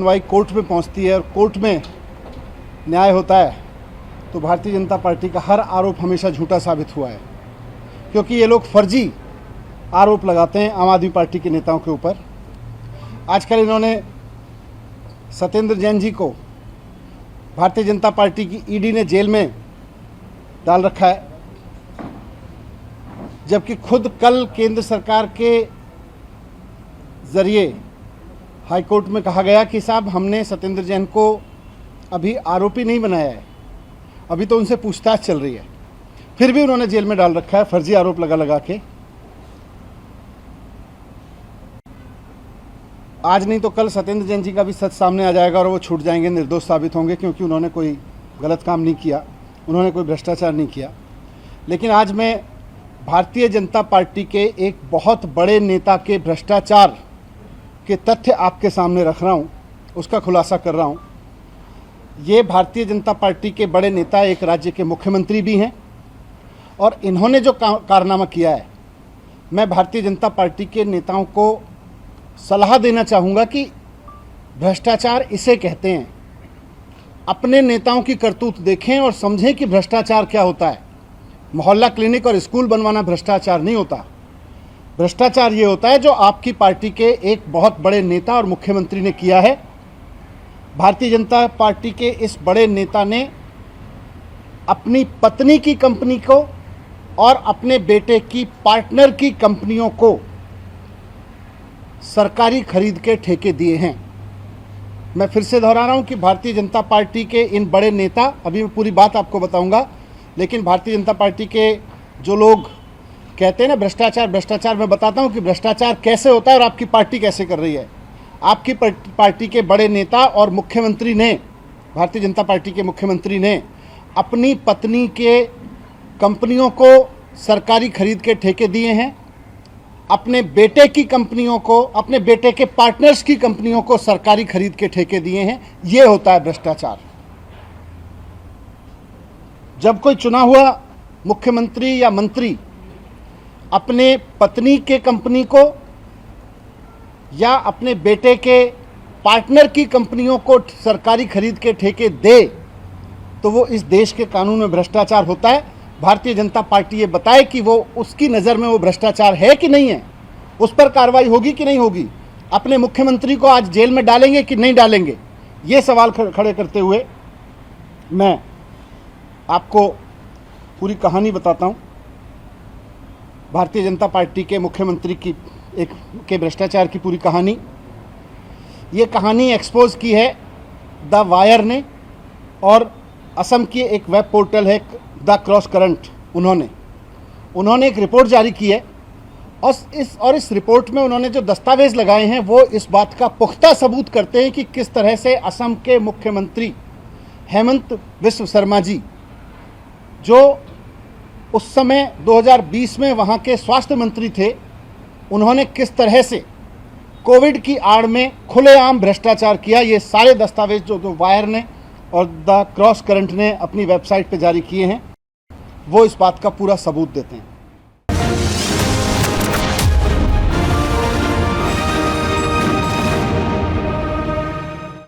सुनवाई कोर्ट में पहुंचती है और कोर्ट में न्याय होता है तो भारतीय जनता पार्टी का हर आरोप हमेशा झूठा साबित हुआ है, क्योंकि ये लोग फर्जी आरोप लगाते हैं आम आदमी पार्टी के नेताओं के ऊपर। आजकल इन्होंने सत्येंद्र जैन जी को भारतीय जनता पार्टी की ईडी ने जेल में डाल रखा है, जबकि खुद कल केंद्र सरकार के जरिए हाई कोर्ट में कहा गया कि साहब हमने सत्येंद्र जैन को अभी आरोपी नहीं बनाया है, अभी तो उनसे पूछताछ चल रही है। फिर भी उन्होंने जेल में डाल रखा है फर्जी आरोप लगा के। आज नहीं तो कल सत्येंद्र जैन जी का भी सच सामने आ जाएगा और वो छूट जाएंगे, निर्दोष साबित होंगे, क्योंकि उन्होंने कोई गलत काम नहीं किया, उन्होंने कोई भ्रष्टाचार नहीं किया। लेकिन आज मैं भारतीय जनता पार्टी के एक बहुत बड़े नेता के भ्रष्टाचार के तथ्य आपके सामने रख रहा हूँ, उसका खुलासा कर रहा हूँ। ये भारतीय जनता पार्टी के बड़े नेता एक राज्य के मुख्यमंत्री भी हैं और इन्होंने जो कारनामा किया है, मैं भारतीय जनता पार्टी के नेताओं को सलाह देना चाहूँगा कि भ्रष्टाचार इसे कहते हैं। अपने नेताओं की करतूत देखें और समझें कि भ्रष्टाचार क्या होता है। मोहल्ला क्लिनिक और स्कूल बनवाना भ्रष्टाचार नहीं होता। भ्रष्टाचार ये होता है जो आपकी पार्टी के एक बहुत बड़े नेता और मुख्यमंत्री ने किया है। भारतीय जनता पार्टी के इस बड़े नेता ने अपनी पत्नी की कंपनी को और अपने बेटे की पार्टनर की कंपनियों को सरकारी खरीद के ठेके दिए हैं। मैं फिर से दोहरा रहा हूं कि भारतीय जनता पार्टी के इन बड़े नेता, अभी मैं पूरी बात आपको बताऊंगा, लेकिन भारतीय जनता पार्टी के जो लोग कहते हैं ना भ्रष्टाचार भ्रष्टाचार, मैं बताता हूं कि भ्रष्टाचार कैसे होता है और आपकी पार्टी कैसे कर रही है। आपकी पार्टी के बड़े नेता और मुख्यमंत्री ने, भारतीय जनता पार्टी के मुख्यमंत्री ने अपनी पत्नी के कंपनियों को सरकारी खरीद के ठेके दिए हैं, अपने बेटे की कंपनियों को, अपने बेटे के पार्टनर्स की कंपनियों को सरकारी खरीद के ठेके दिए हैं। यह होता है भ्रष्टाचार। जब कोई चुना हुआ मुख्यमंत्री या मंत्री अपने पत्नी के कंपनी को या अपने बेटे के पार्टनर की कंपनियों को सरकारी खरीद के ठेके दे तो वो इस देश के कानून में भ्रष्टाचार होता है। भारतीय जनता पार्टी ये बताए कि वो उसकी नज़र में वो भ्रष्टाचार है कि नहीं है, उस पर कार्रवाई होगी कि नहीं होगी। अपने मुख्यमंत्री को आज जेल में डालेंगे कि नहीं डालेंगे, ये सवाल खड़े करते हुए मैं आपको पूरी कहानी बताता हूँ। भारतीय जनता पार्टी के मुख्यमंत्री की के भ्रष्टाचार की पूरी कहानी, ये कहानी एक्सपोज की है द वायर ने और असम की एक वेब पोर्टल है द क्रॉस करंट, उन्होंने एक रिपोर्ट जारी की है और इस रिपोर्ट में उन्होंने जो दस्तावेज लगाए हैं वो इस बात का पुख्ता सबूत करते हैं कि किस तरह से असम के मुख्यमंत्री हेमंत बिस्व शर्मा जी, जो उस समय 2020 में वहाँ के स्वास्थ्य मंत्री थे, उन्होंने किस तरह से कोविड की आड़ में खुलेआम भ्रष्टाचार किया। ये सारे दस्तावेज जो वायर ने और द क्रॉस करंट ने अपनी वेबसाइट पर जारी किए हैं वो इस बात का पूरा सबूत देते हैं।